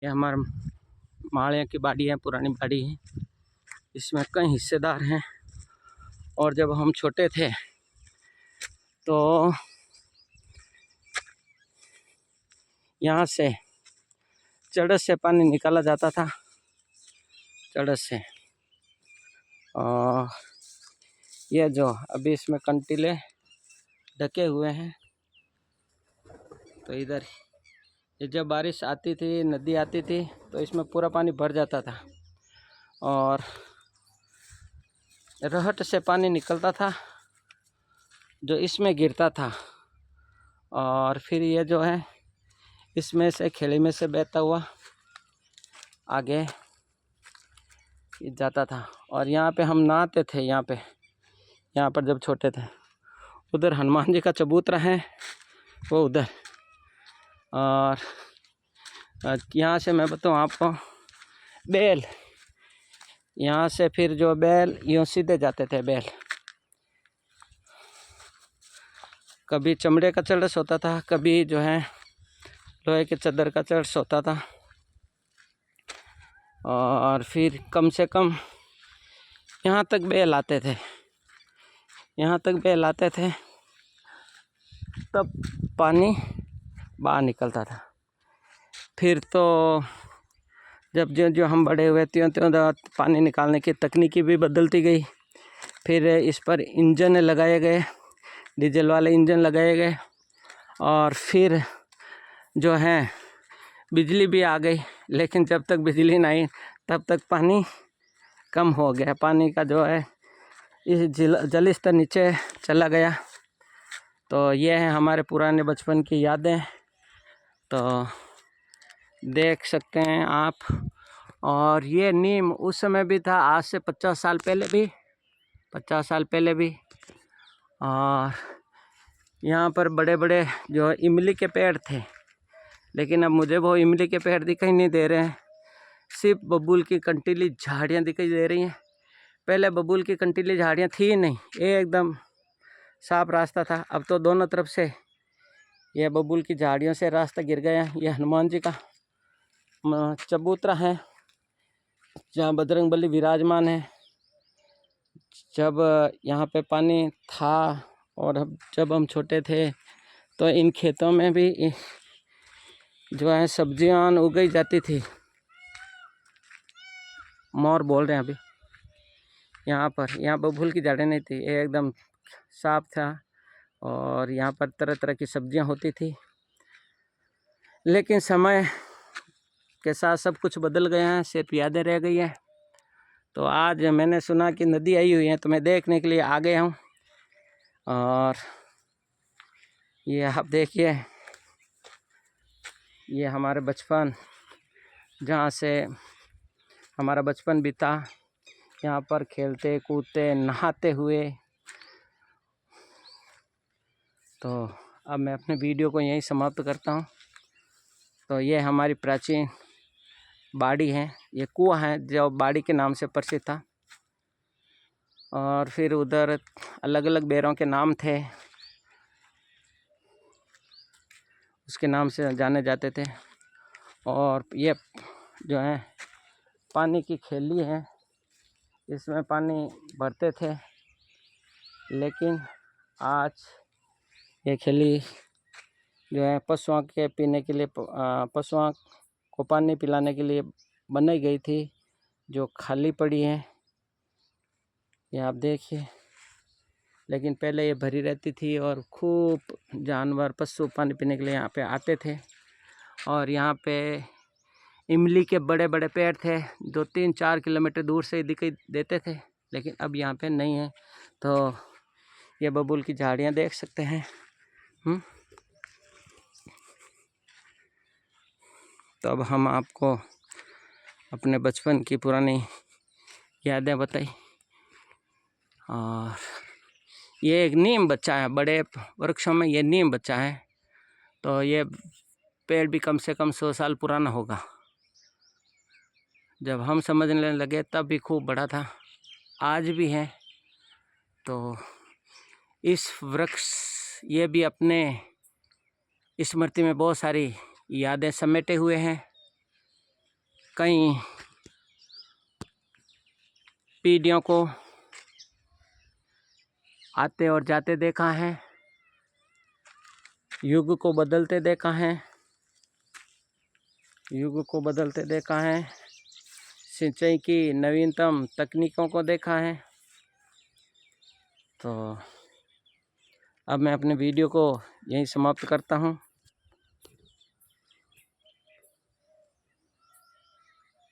ये हमारा माड़िया की बाड़ी है, पुरानी बाड़ी है। इसमें कई हिस्सेदार हैं। और जब हम छोटे थे तो यहाँ से चड़स से पानी निकाला जाता था, चड़स से। और ये जो अभी इसमें कंटीले ढके हुए हैं, तो इधर ये जब बारिश आती थी, नदी आती थी, तो इसमें पूरा पानी भर जाता था और रहट से पानी निकलता था जो इसमें गिरता था। और फिर ये जो है इसमें से, खेड़ी में से बहता हुआ आगे जाता था। और यहाँ पे हम नहाते थे, यहाँ पर जब छोटे थे। उधर हनुमान जी का चबूतरा है, वो उधर। और यहाँ से मैं बताऊँ आपको, बैल, यहाँ से फिर जो बैल यूँ सीधे जाते थे बैल। कभी चमड़े का चड़स होता था, कभी जो है लोहे के चादर का चड़स होता था। और फिर कम से कम यहाँ तक बैल आते थे, यहाँ तक बैल आते थे, तब पानी बाहर निकलता था। फिर तो जब जो हम बड़े हुए त्यों पानी निकालने की तकनीकी भी बदलती गई। फिर इस पर इंजन लगाए गए, डीजल वाले इंजन लगाए गए। और फिर जो है बिजली भी आ गई। लेकिन जब तक बिजली नहीं, तब तक पानी कम हो गया। पानी का जो है इस जल स्तर नीचे चला गया। तो ये है हमारे पुराने बचपन की यादें, तो देख सकते हैं आप। और ये नीम उस समय भी था, आज से 50 साल पहले भी, 50 साल पहले भी। और यहाँ पर बड़े बड़े जो इमली के पेड़ थे, लेकिन अब मुझे वो इमली के पेड़ दिखाई नहीं दे रहे हैं, सिर्फ बबूल की कंटीली झाड़ियाँ दिखाई दे रही हैं। पहले बबूल की कंटीली झाड़ियाँ थी ही नहीं, एकदम साफ रास्ता था। अब तो दोनों तरफ से ये बबूल की झाड़ियों से रास्ता गिर गया। ये हनुमान जी का चबूतरा है, जहाँ बजरंगबली विराजमान है। जब यहाँ पे पानी था और जब हम छोटे थे, तो इन खेतों में भी जो है सब्जियां उगाई जाती थी। मोर बोल रहे हैं अभी। यहाँ बबूल की झाड़ें नहीं थी, एकदम साफ था। और यहाँ पर तरह तरह की सब्जियां होती थी। लेकिन समय के साथ सब कुछ बदल गया है, सिर्फ यादें रह गई हैं। तो आज मैंने सुना कि नदी आई हुई है, तो मैं देखने के लिए आ गया हूँ। और ये आप देखिए, ये हमारे बचपन, जहाँ से हमारा बचपन बीता, यहाँ पर खेलते कूदते नहाते हुए। तो अब मैं अपने वीडियो को यहीं समाप्त करता हूँ। तो ये हमारी प्राचीन बाड़ी है, ये कुआं है जो बाड़ी के नाम से प्रसिद्ध था। और फिर उधर अलग अलग बेरों के नाम थे, उसके नाम से जाने जाते थे। और ये जो है पानी की खेली है, इसमें पानी भरते थे। लेकिन आज ये खेली जो है पशुओं के पीने के लिए, पशुओं को पानी पिलाने के लिए बनाई गई थी, जो खाली पड़ी है, ये आप देखिए। लेकिन पहले ये भरी रहती थी और खूब जानवर पशु पानी पीने के लिए यहाँ पे आते थे। और यहाँ पे इमली के बड़े बड़े पेड़ थे, जो 3-4 किलोमीटर दूर से दिखाई देते थे, लेकिन अब यहाँ पे नहीं है। तो ये बबूल की झाड़ियाँ देख सकते हैं। तो अब हम आपको अपने बचपन की पुरानी यादें बताई। और ये एक नीम बच्चा है, बड़े वृक्षों में ये नीम बच्चा है। तो ये पेड़ भी कम से कम 100 साल पुराना होगा। जब हम समझने लगे तब भी खूब बड़ा था, आज भी है। तो इस वृक्ष, ये भी अपने स्मृति में बहुत सारी यादें समेटे हुए हैं। कई पीढ़ियों को आते और जाते देखा है, युग को बदलते देखा है, युग को बदलते देखा है, सिंचाई की नवीनतम तकनीकों को देखा है। तो अब मैं अपने वीडियो को यहीं समाप्त करता हूँ।